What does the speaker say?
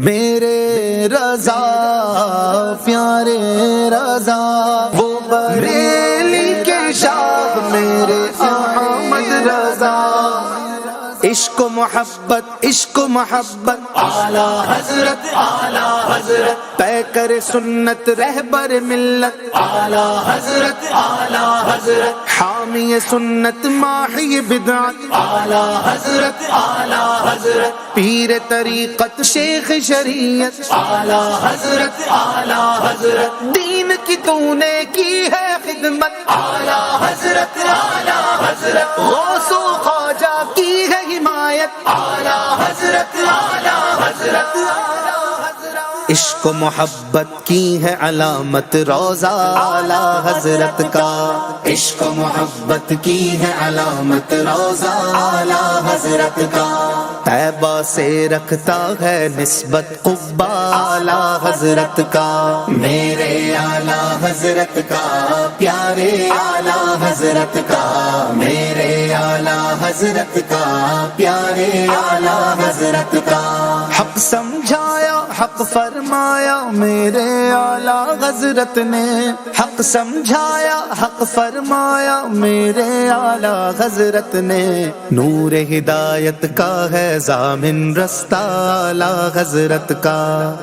میرے رضا پیارے رضا، وہ بریلی کے شاہ میرے احمد رضا۔ عشق و محبت اعلی حضرت پیکر سنت رہبر ملت اعلی حضرت حامی سنت ماحی بدعت اعلی حضرت پیر طریقت شیخ شریعت اعلی حضرت دین کی تو نے کی ہے خدمت اعلی حضرت غوث و خواجہ کی ہے حمایت اعلی حضرت عشق و محبت کی ہے علامت روضہ اعلی حضرت کا، عشق و محبت کی ہے علامت روضہ اعلی حضرت کا۔ طیبہ سے رکھتا ہے نسبت قبہ اعلی حضرت کا، میرے اعلی حضرت کا پیارے اعلی حضرت کا، میرے اعلی حضرت کا پیارے اعلی حضرت کا۔ حق سمجھایا حق فرمایا میرے اعلی حضرت نے، حق سمجھایا حق فرمایا میرے اعلی حضرت نے، نور ہدایت کا ہے ضامن رستہ اعلی حضرت کا۔